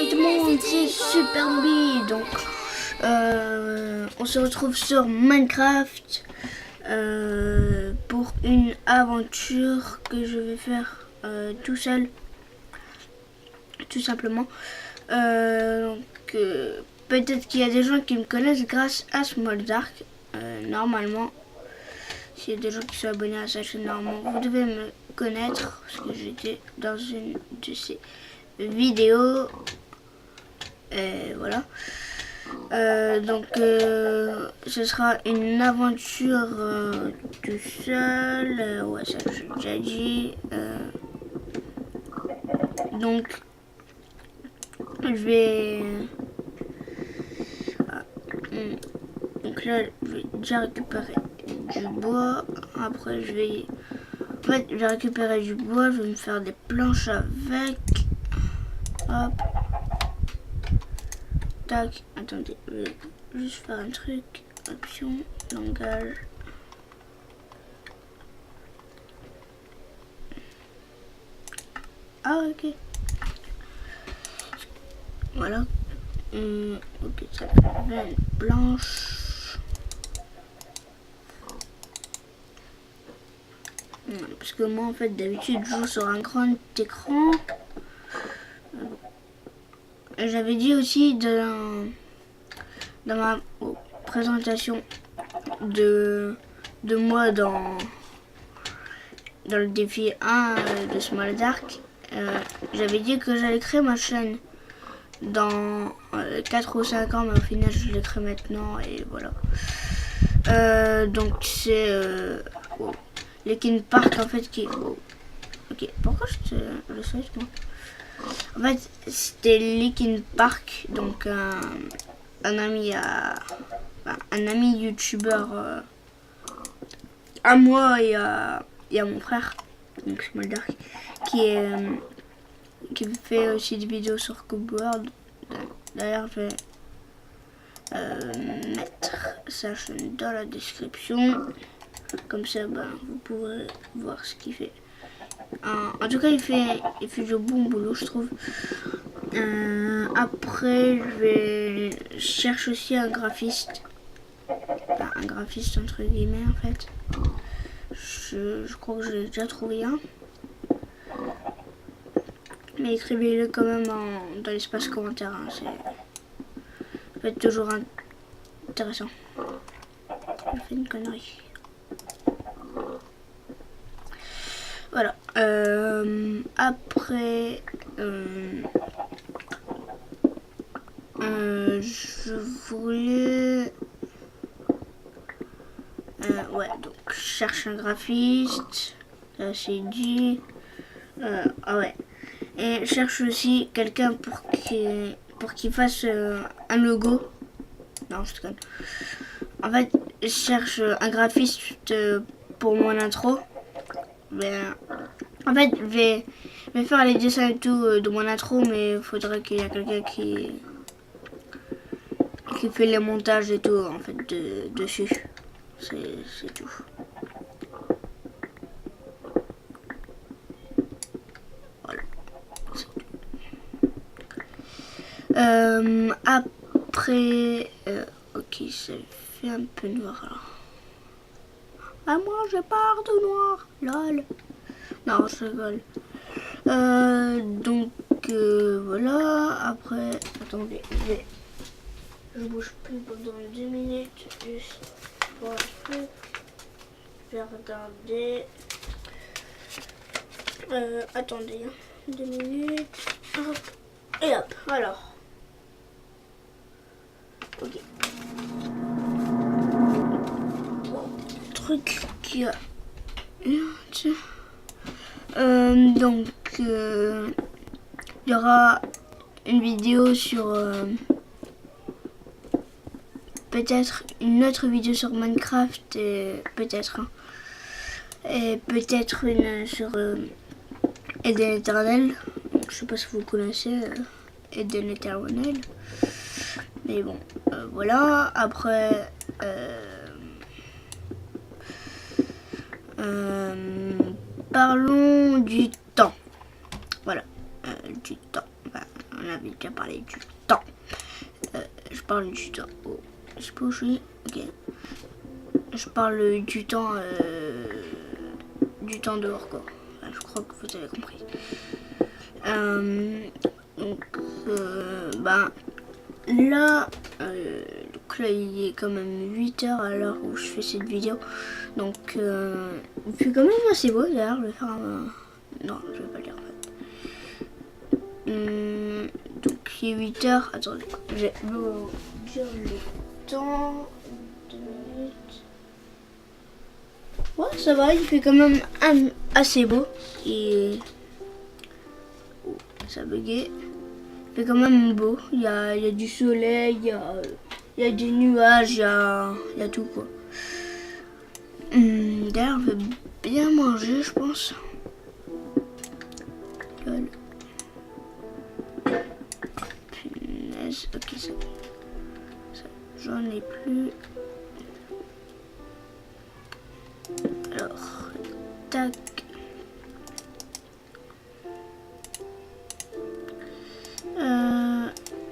Salut tout le monde, c'est Super Bee. Donc on se retrouve sur Minecraft pour une aventure que je vais faire tout seul, tout simplement. Peut-être qu'il y a des gens qui me connaissent grâce à Smoldark. Normalement, s'il y a des gens qui sont abonnés à sa chaîne, normalement vous devez me connaître parce que j'étais dans une de ces vidéos. Et voilà. Ce sera une aventure tout seul. Ouais, ça j'ai déjà dit. Donc je vais. Donc là, je vais déjà récupérer du bois. Après, je vais récupérer du bois. Je vais me faire des planches avec. Hop. Tac. Attendez, je vais juste faire un truc. Option, langage. Ah, ok. Voilà. Ok, ça fait une blanche. Parce que moi, en fait, d'habitude, je joue sur un grand écran. J'avais dit aussi dans ma présentation de moi dans le défi 1 de Smoldark, j'avais dit que j'allais créer ma chaîne dans 4 ou 5 ans, mais au final je l'ai créé maintenant et voilà. Donc c'est Linkin Park en fait qui... Ok, pourquoi je sais moi. En fait c'était Linkin Park, donc un ami youtubeur à moi et à mon frère, donc Smoldark, qui fait aussi des vidéos sur Cubworld. D'ailleurs, je vais mettre sa chaîne dans la description. Comme ça, vous pourrez voir ce qu'il fait. En tout cas, il fait du bon boulot, je trouve. Après, je cherche aussi un graphiste. Un graphiste entre guillemets, en fait. Je crois que j'ai déjà trouvé un. Mais écrivez-le quand même dans l'espace commentaire. Hein, c'est peut-être toujours intéressant. J'ai fait une connerie. Voilà. Après, je voulais... ouais, donc je cherche un graphiste. Ça c'est dit. Ah ouais. Et je cherche aussi quelqu'un pour qu'il fasse un logo. Non, je te connais. En fait, je cherche un graphiste pour mon intro. Mais, en fait, je vais faire les dessins et tout de mon intro, mais il faudrait qu'il y ait quelqu'un qui fait les montages et tout, en fait, dessus. C'est tout. Voilà. Après, ok, ça fait un peu noir alors. Ah, moi j'ai peur de noir, lol. Non, je rigole. Donc voilà. Après, attendez, je bouge plus pendant 2 minutes. Juste pour un truc. Je vais regarder. Attendez, 2 minutes. Hop. Et hop, alors. Ok. Truc qui a... donc, il y aura une vidéo sur... peut-être une autre vidéo sur Minecraft et peut-être... et peut-être une sur Eden Eternal. Je sais pas si vous connaissez Eden Eternal. Mais bon, voilà. Après... parlons du temps. Voilà, du temps. on avait déjà parlé du temps. Je parle du temps. Oh, je sais pas où je suis. Ok. Je parle du temps dehors, quoi. Enfin, je crois que vous avez compris. Donc, là, il est quand même 8 h à l'heure où je fais cette vidéo. Donc, il fait quand même assez beau. D'ailleurs, je vais faire un... Non, je vais pas le dire en fait. Donc, il est 8 h. Attendez, je vais vous dire le temps. 2 minutes. Ouais, ça va, il fait quand même assez beau. Et... Oh, ça a bugué. Il fait quand même beau. Il y a du soleil, il y a des nuages, il y a tout, quoi. D'ailleurs, on va bien manger, je pense. Punaise, ok, ça j'en ai plus. Alors, tac.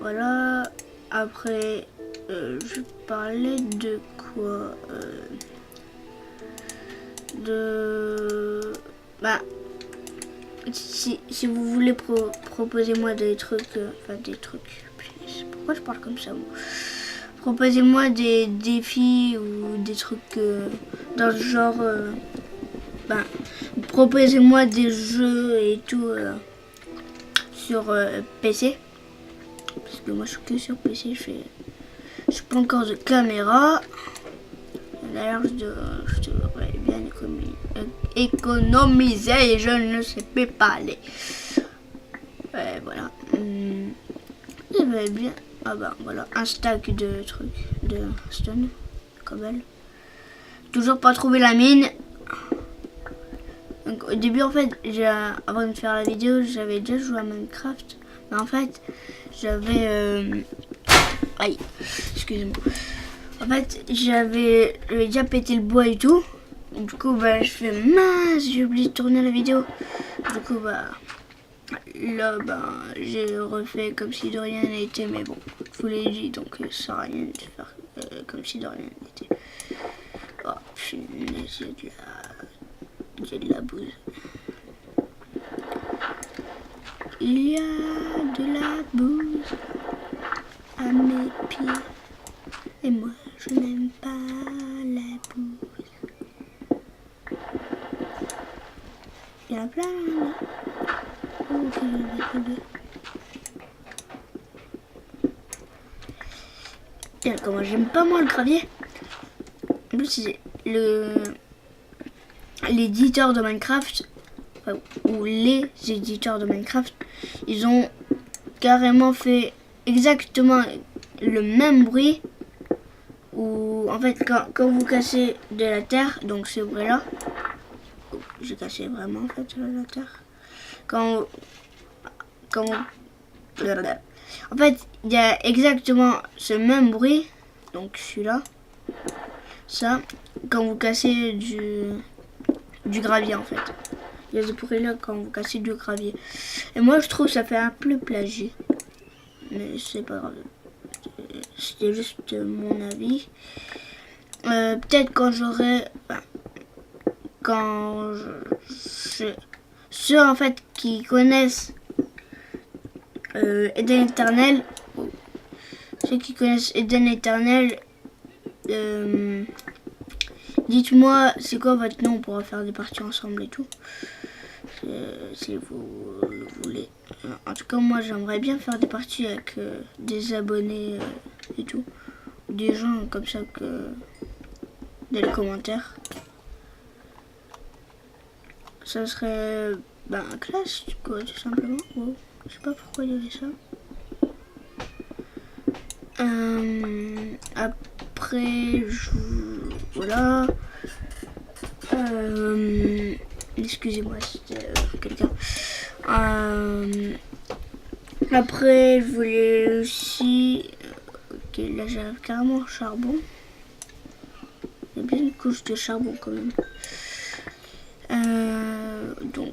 Voilà. Après, je parlais de quoi si vous voulez proposez-moi des trucs, pourquoi je parle comme ça, moi? Proposez-moi des défis ou des trucs dans le genre, proposez-moi des jeux et tout sur PC, parce que moi je suis que sur PC, je suis pas encore de caméra. D'ailleurs, je devrais bien économiser et je ne sais pas parler. Ouais, voilà. Il va bien. Ah bah voilà, un stack de trucs de stone, cobble. Toujours pas trouvé la mine. Donc au début en fait, avant de faire la vidéo, j'avais déjà joué à Minecraft. Mais en fait, j'avais... Aïe, excusez-moi. En fait, j'avais déjà pété le bois et tout. Du coup, je fais mince, j'ai oublié de tourner la vidéo. Du coup, là, j'ai refait comme si de rien n'était. Mais bon, je vous l'ai dit, donc ça sert à rien de faire comme si de rien n'était. Oh, punaise, j'ai de la bouse. Il y a de la bouse à mes pieds. Et moi, je n'aime pas la bouse. Il y en a plein là. Ok, j'en ai deux. Tiens, comment j'aime pas moi le gravier. En plus, c'est l'éditeur de Minecraft, ou les éditeurs de Minecraft, ils ont carrément fait exactement le même bruit. Où en fait quand vous cassez de la terre, donc ce bruit là, j'ai cassé vraiment en fait la terre, en fait il y a exactement ce même bruit, donc celui-là, ça, quand vous cassez du gravier en fait. Il y a ce bruit là quand vous cassez du gravier. Et moi je trouve que ça fait un peu plagier, mais c'est pas grave. C'était juste mon avis. Peut-être quand j'aurai... ceux en fait qui connaissent Eden Eternel, ceux qui connaissent Eden Eternel, dites-moi c'est quoi votre nom, on pourra faire des parties ensemble et tout. Si vous le voulez. En tout cas, moi j'aimerais bien faire des parties avec des abonnés et tout. Des gens comme ça que dans les commentaires. Ça serait classe quoi, tout simplement. Oh, je sais pas pourquoi il y avait ça. Après, voilà. Excusez-moi, c'était quelqu'un. Après, je voulais aussi... Ok, là j'arrive carrément au charbon. Il y a bien une couche de charbon quand même. Donc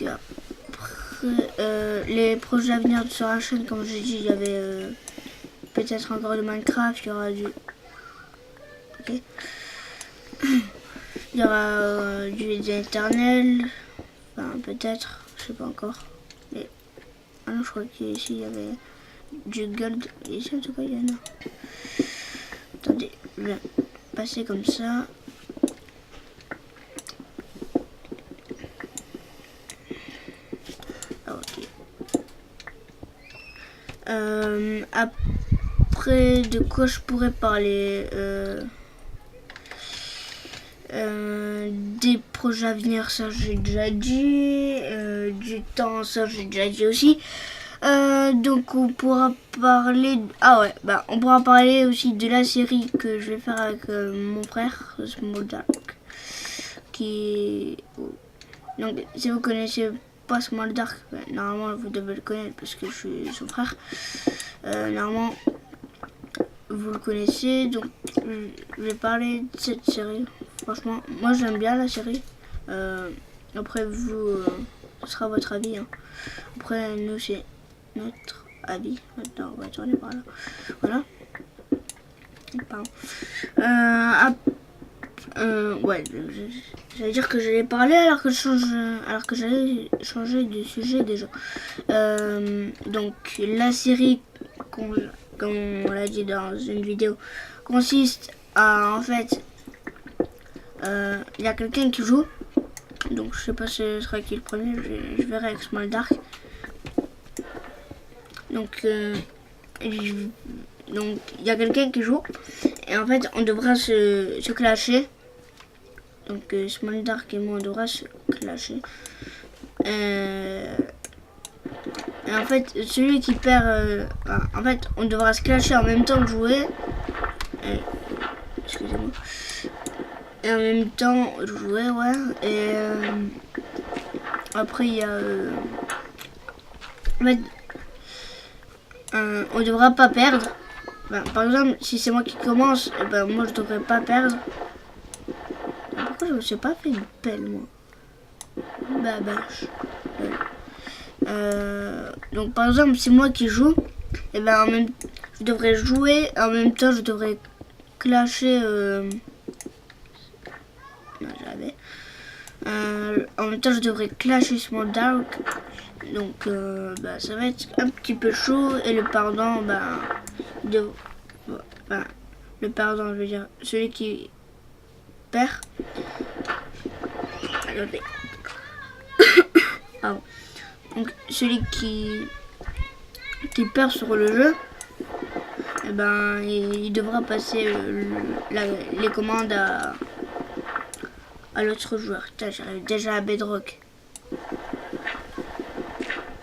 après... les projets à venir sur la chaîne, comme j'ai dit, il y avait peut-être encore de Minecraft, il y aura du... Ok. Il y aura du éternel, enfin peut-être, je sais pas encore. Mais... Ah non, je crois qu'ici il y avait du gold, et ici en tout cas il y en a. Attendez, je vais passer comme ça. Ok. Après, de quoi je pourrais parler des projets à venir, ça j'ai déjà dit. Du temps, ça j'ai déjà dit aussi. Donc on pourra parler... Ah ouais, bah on pourra parler aussi de la série que je vais faire avec mon frère, Small Dark. Qui... Donc si vous connaissez pas Small Dark, normalement vous devez le connaître parce que je suis son frère. Normalement vous le connaissez, donc je vais parler de cette série. Franchement, moi j'aime bien la série. Après vous, ce sera votre avis. Hein. Après nous c'est notre avis. Maintenant on va tourner par là. Voilà. Pardon. Ouais, j'allais dire que j'allais parler alors que j'allais changer de sujet déjà. Donc la série, comme on l'a dit dans une vidéo, consiste à en fait, il y a quelqu'un qui joue. Donc je sais pas ce sera qui le premier, je verrai avec Small Dark. Donc il y a quelqu'un qui joue et en fait on devra se clasher. Donc Small Dark et moi on devra se clasher. Et en fait celui qui perd, en fait on devra se clasher en même temps que jouer. Excusez-moi. Et en même temps jouer, ouais. Et après il y a en fait, on devra pas perdre. Ben, par exemple, si c'est moi qui commence, ben, moi je devrais pas perdre. Pourquoi je me suis pas fait une pelle, moi? Bah, donc par exemple, si moi qui joue, et ben, je devrais jouer, en même temps je devrais clasher... Non, j'avais. En même temps, je devrais clasher Small Dark. Donc, bah, ça va être un petit peu chaud. Et le perdant, le perdant, je veux dire, celui qui perd. Attendez. Pardon. Donc, celui qui perd sur le jeu, et ben, il devra passer les commandes à l'autre joueur. Putain, j'arrive déjà à Bedrock.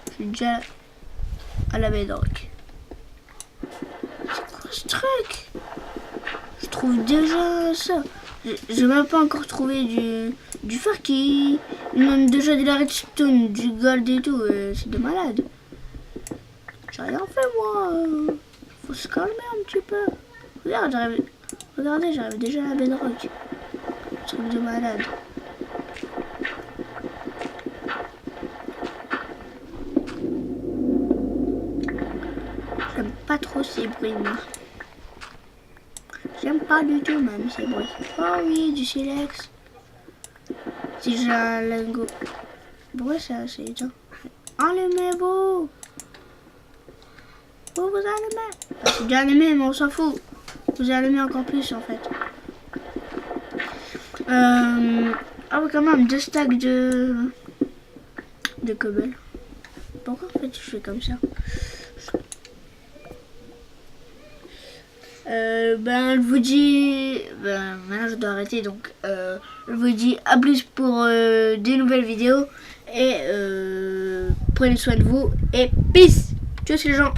Je suis déjà à la Bedrock. C'est quoi ce truc? Je trouve déjà ça. J'ai même pas encore trouvé du fer qui me donne déjà de la redstone, du gold et tout. C'est de malade. J'ai rien fait moi. Faut se calmer un petit peu. Regardez, j'arrive déjà à la Bedrock. Truc de malade. J'aime pas trop ces bruits, moi. J'aime pas du tout même ces bruits. Oh oui, du silex. Si j'ai un lingot. Pourquoi ça c'est éteint? Allumez-vous. Vous allumez. C'est déjà allumé, mais on s'en fout. Vous allumez encore plus en fait. Ah oui, quand même, 2 stacks de cobble. Pourquoi en fait je fais comme ça? Je vous dis... maintenant je dois arrêter, donc je vous dis à plus pour des nouvelles vidéos. Et prenez soin de vous et peace. Tchuss les gens.